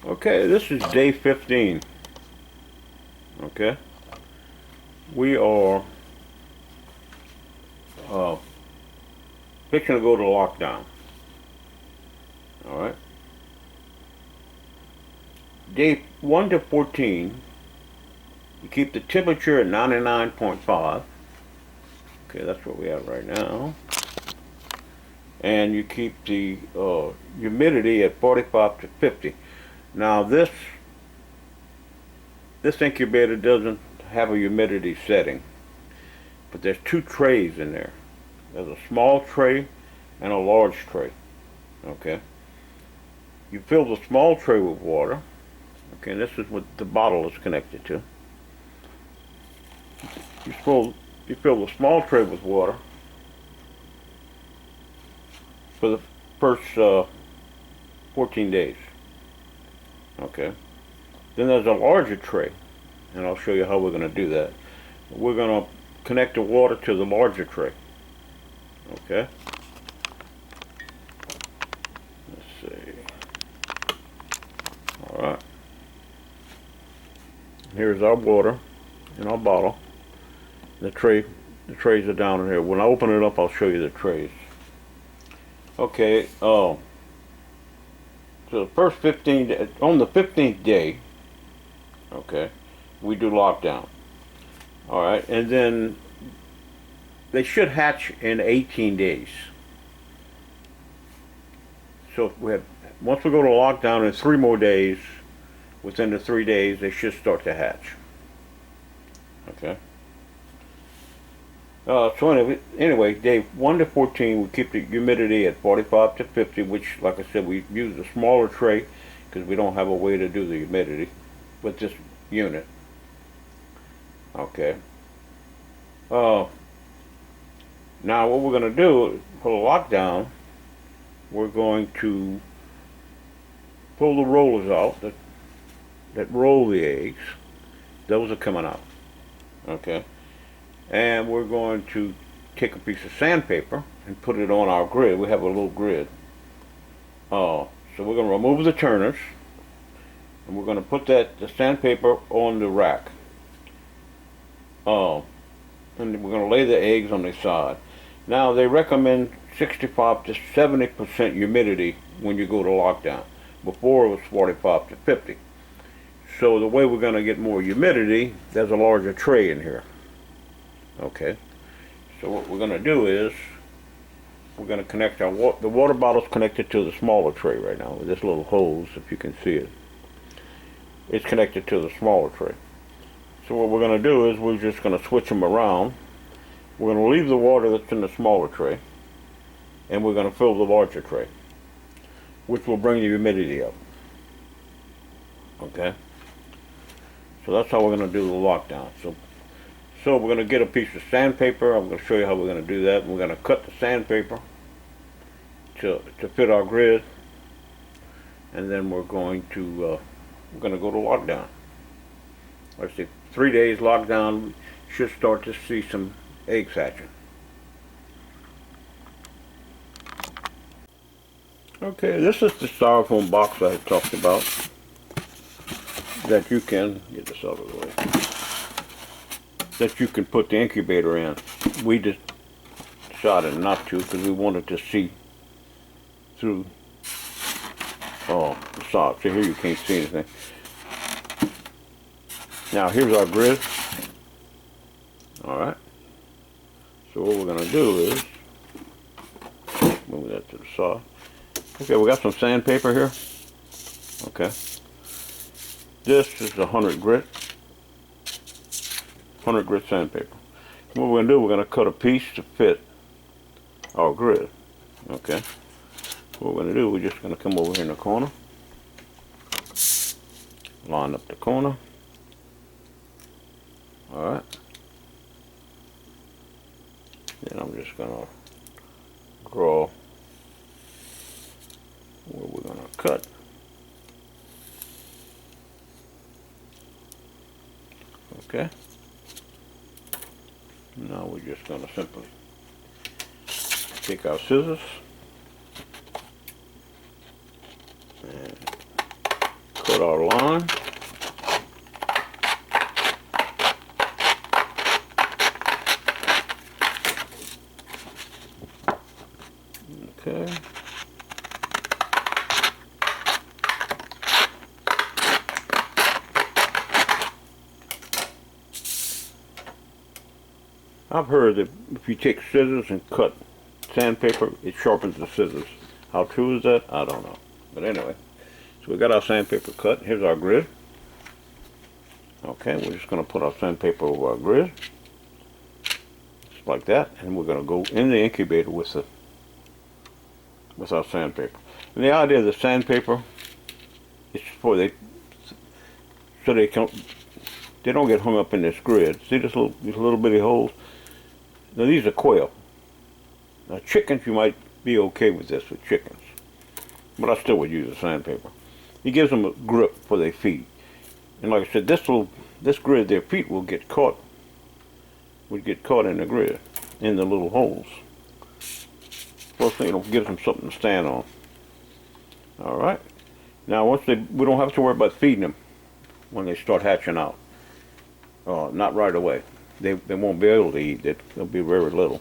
Okay, this is day 15. Okay, we are fixing to go to lockdown. All right, day 1 to 14, you keep the temperature at 99.5. Okay, that's what we have right now. And you keep the humidity at 45 to 50. Now this incubator doesn't have a humidity setting, but there's two trays in there. There's a small tray and a large tray. Okay, you fill the small tray with water. Okay, and this is what the bottle is connected to. You fill the small tray with water for the first 14 days. Okay, then there's a larger tray, and I'll show you how we're going to do that. We're going to connect the water to the larger tray. Okay, let's see. All right, here's our water in our bottle. The trays are down in here. When I open it up, I'll show you the trays. Okay, so the first 15 days, on the 15th day, okay, we do lockdown. All right, and then they should hatch in 18 days. So once we go to lockdown in 3 more days, within the 3 days, they should start to hatch. Okay. So anyway, day 1 to 14, we keep the humidity at 45 to 50, which, like I said, we use a smaller tray because we don't have a way to do the humidity with this unit. Okay. Now what we're going to do for the lockdown, we're going to pull the rollers out that roll the eggs. Those are coming out. Okay. And we're going to take a piece of sandpaper and put it on our grid. We have a little grid. So we're going to remove the turners, and we're going to put the sandpaper on the rack. And we're going to lay the eggs on the side. Now they recommend 65 to 70% humidity when you go to lockdown. Before it was 45 to 50. So the way we're going to get more humidity, there's a larger tray in here. Okay, so what we're going to do is we're going to connect the water bottle's connected to the smaller tray right now with this little hose, if you can see it. It's connected to the smaller tray. So what we're going to do is we're just going to switch them around. We're going to leave the water that's in the smaller tray, and we're going to fill the larger tray, which will bring the humidity up. Okay, so that's how we're going to do the lockdown. So we're going to get a piece of sandpaper. I'm going to show you how we're going to do that. We're going to cut the sandpaper to fit our grid, and then we're going to go to lockdown. Let's see, 3 days lockdown. We should start to see some eggs hatching. Okay, this is the styrofoam box I had talked about that you can get this out of the way. That you can put the incubator in. We just decided not to because we wanted to see through the side. So here you can't see anything. Now here's our grid. Alright. So what we're going to do is move that to the side. Okay, we got some sandpaper here. Okay. This is 100 grit. 100 grit sandpaper. What we're going to do, we're going to cut a piece to fit our grid. Okay. What we're going to do, we're just going to come over here in the corner, line up the corner. Alright. Then I'm just going to draw where we're going to cut. Okay. Now we're just going to simply take our scissors and cut put our line. Okay. I've heard that if you take scissors and cut sandpaper, it sharpens the scissors. How true is that? I don't know. But anyway, so we got our sandpaper cut. Here's our grid. Okay, we're just going to put our sandpaper over our grid. Just like that. And we're going to go in the incubator with our sandpaper. And the idea of the sandpaper is so they don't get hung up in this grid. See these little bitty holes? Now these are quail. Now chickens, you might be okay with this with chickens, but I still would use a sandpaper. It gives them a grip for their feet. And like I said, this grid, their feet will get caught in the grid, in the little holes. Plus, thing, it gives them something to stand on. All right. Now, we don't have to worry about feeding them when they start hatching out. Not right away. They won't be able to eat. They'll be very little.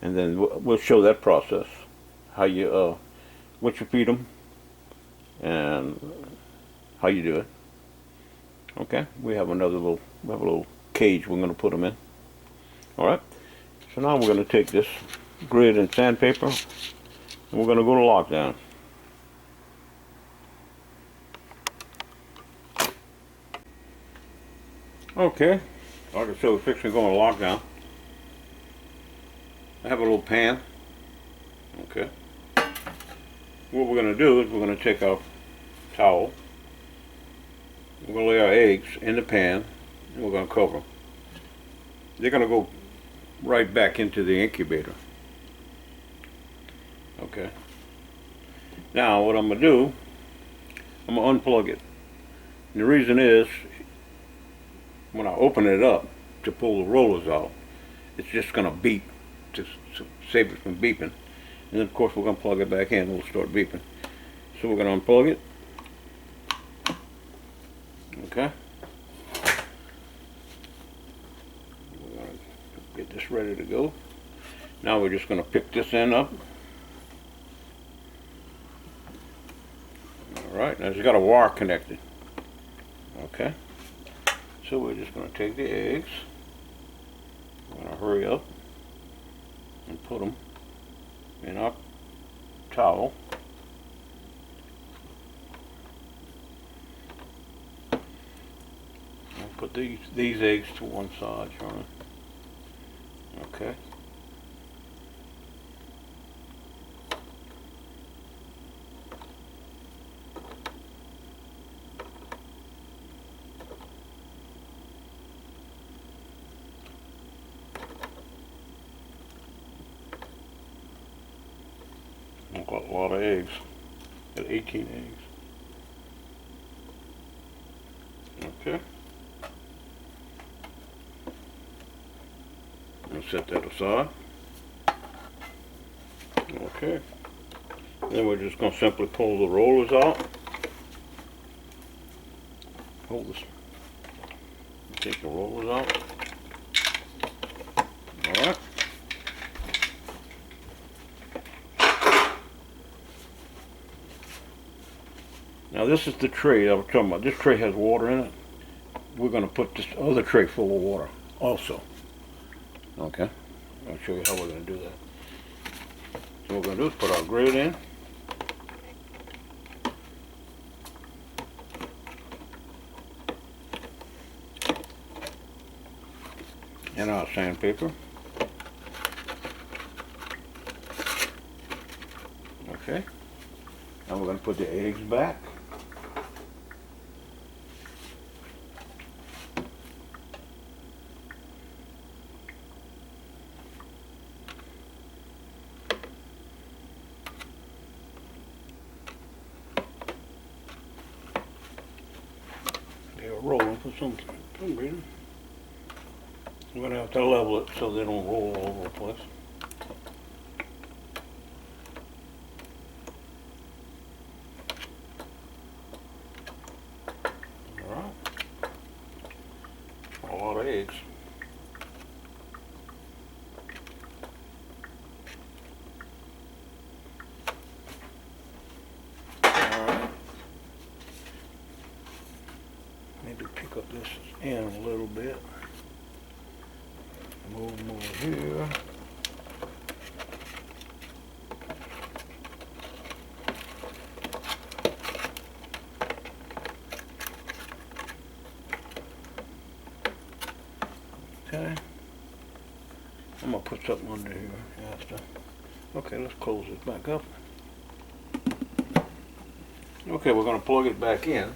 And then we'll show that process, how you what you feed them, and how you do it. Okay. We have a little cage we're going to put them in. All right. So now we're going to take this grid and sandpaper, and we're going to go to lockdown. Okay, like I said, we're fixing to go on lockdown. I have a little pan. Okay. What we're going to do is we're going to take our towel. We're going to lay our eggs in the pan, and we're going to cover them. They're going to go right back into the incubator. Okay. Now what I'm going to do, I'm going to unplug it. And the reason is, when I open it up to pull the rollers out, it's just going to beep to save it from beeping. And then of course we're going to plug it back in and it'll start beeping. So we're going to unplug it. Okay. We're going to get this ready to go. Now we're just going to pick this end up. Alright, now it's got a wire connected. Okay. So we're just going to take the eggs. We're going to hurry up and put them in our towel. I'll put these eggs to one side, Charlie. Okay. I've got a lot of eggs. Got 18 eggs. Okay. I'm going to set that aside. Okay. Then we're just going to simply pull the rollers out. Hold this. Take the rollers out. Alright. Now this is the tray I was talking about. This tray has water in it. We're going to put this other tray full of water also. Okay. I'll show you how we're going to do that. So what we're going to do is put our grid in. And our sandpaper. Okay. Now we're going to put the eggs back. They're rolling for some reason. I'm going to have to level it so they don't roll all over the place. in a little bit. Move them over here. Okay. I'm gonna put something under here after. Okay, let's close this back up. Okay, we're gonna plug it back in.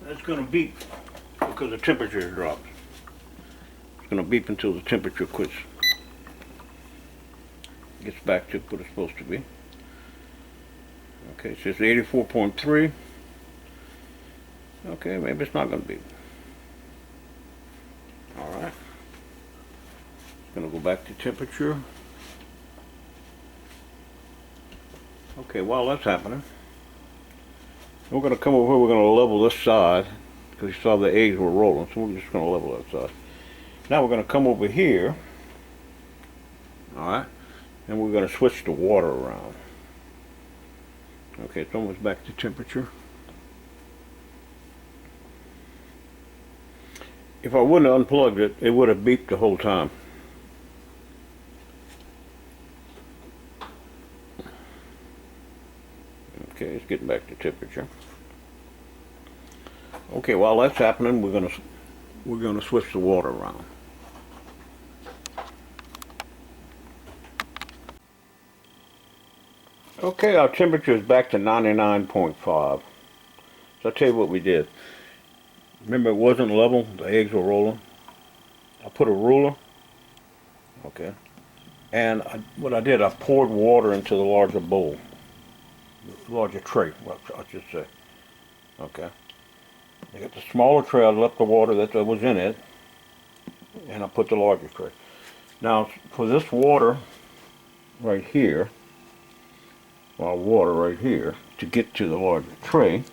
It's gonna beep because the temperature has dropped. It's gonna beep until the temperature gets back to what it's supposed to be. Okay, it says 84.3. Okay, maybe it's not gonna beep. Alright. Gonna go back to temperature. Okay, while that's happening, we're gonna come over here, we're gonna level this side, because you saw the eggs were rolling, so we're just gonna level that side. Now we're gonna come over here, alright, and we're gonna switch the water around. Okay, it's almost back to temperature. If I wouldn't have unplugged it, it would have beeped the whole time. Okay, it's getting back to temperature. Okay, while that's happening, we're gonna switch the water around. Okay, our temperature is back to 99.5. So I'll tell you what we did. Remember, it wasn't level, the eggs were rolling. I put a ruler, okay, and what I did, I poured water into the larger bowl, the larger tray, I should say. Okay. I got the smaller tray, I left the water that was in it, and I put the larger tray. Now, for this water right here, water right here, to get to the larger tray,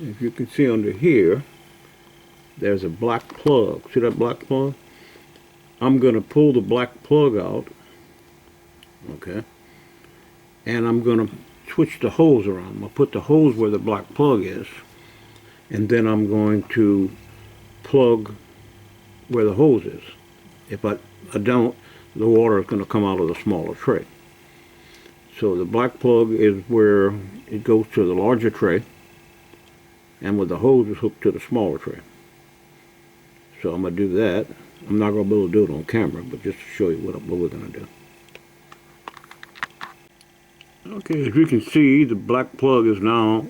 if you can see under here, there's a black plug. See that black plug? I'm going to pull the black plug out, okay, and I'm going to switch the hose around. I'm going to put the hose where the black plug is, and then I'm going to plug where the hose is. If I don't, the water is going to come out of the smaller tray. So the black plug is where it goes to the larger tray, and with the hose is hooked to the smaller tray. So I'm going to do that. I'm not going to be able to do it on camera, but just to show you what we're going to do. Okay, as you can see, the black plug is now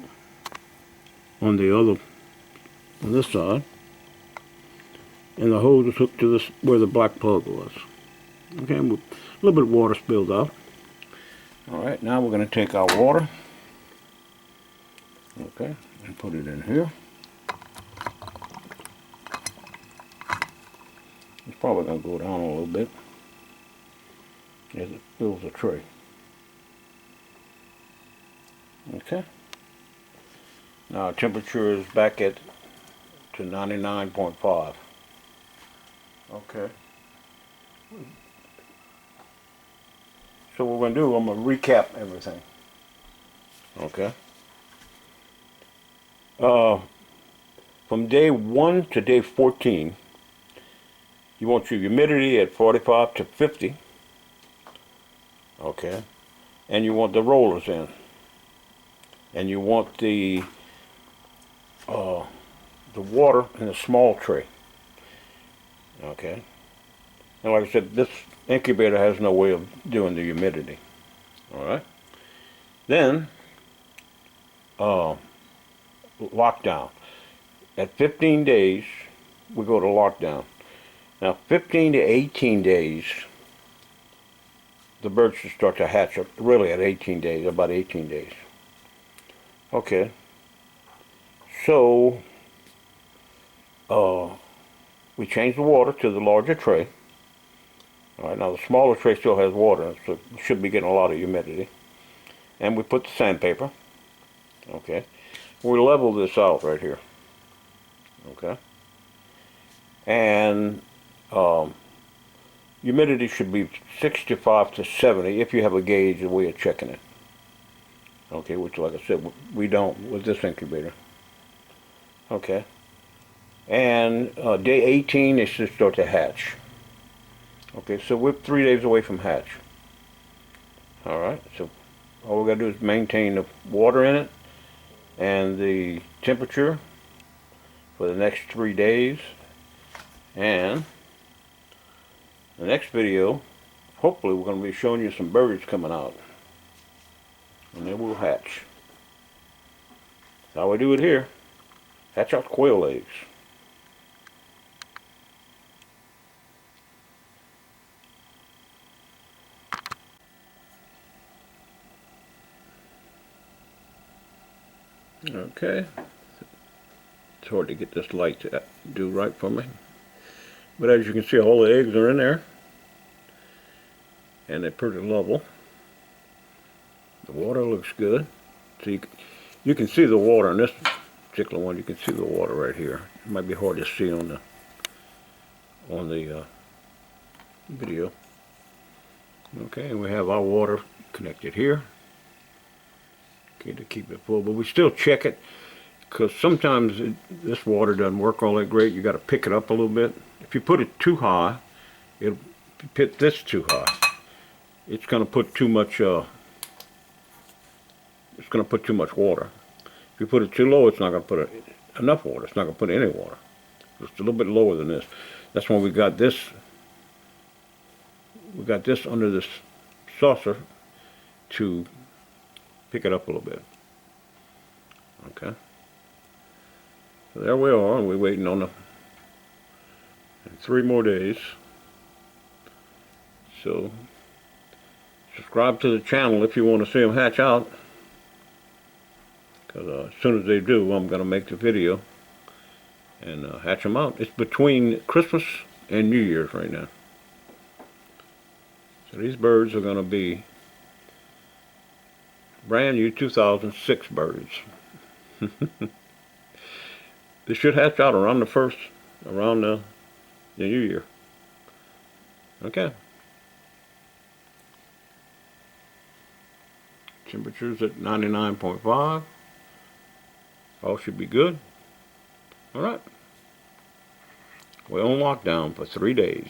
on this side, and the hose is hooked to this where the black plug was. Okay, a little bit of water spilled out. All right, now we're going to take our water, okay, and put it in here. It's probably going to go down a little bit as it fills the tray. Okay. Now our temperature is back to 99.5. Okay. So what we're going to do, I'm going to recap everything. Okay. From day 1 to day 14, you want your humidity at 45 to 50. Okay. And you want the rollers in. And you want the water in a small tray. Okay. And like I said, this incubator has no way of doing the humidity. Alright. Then, lockdown. At 15 days, we go to lockdown. Now, 15 to 18 days, the birds should start to hatch up, really at 18 days, about 18 days. Okay. So, we change the water to the larger tray. Alright, now the smaller tray still has water, so it should be getting a lot of humidity. And we put the sandpaper. Okay. We level this out right here. Okay. And humidity should be 65 to 70 if you have a gauge, a way of checking it. Okay, which like I said, we don't with this incubator. Okay. And day 18 they should start to hatch. Okay, so we're 3 days away from hatch. All right, so all we gotta do is maintain the water in it and the temperature for the next 3 days. And the next video, hopefully we're gonna be showing you some birds coming out. And they will hatch. That's how we do it here. Hatch out quail eggs. Okay. It's hard to get this light to do right for me. But as you can see, all the eggs are in there. And they're pretty level. The water looks good. So you can see the water in this particular one. You can see the water right here. It might be hard to see on the video. Okay, and we have our water connected here. Okay, to keep it full, but we still check it because sometimes this water doesn't work all that great. You got to pick it up a little bit. If you put it too high, if you put this too high, it's going to put too much. It's going to put too much water. If you put it too low, it's not going to put enough water. It's not going to put any water. It's a little bit lower than this. That's why we got this. We got this under this saucer to pick it up a little bit. Okay. So there we are. We're waiting on 3 more days. So subscribe to the channel if you want to see them hatch out. Because as soon as they do, I'm going to make the video and hatch them out. It's between Christmas and New Year's right now. So these birds are going to be brand new 2006 birds. They should hatch out around the New Year. Okay. Temperature's at 99.5. All should be good. All right. We're on lockdown for 3 days.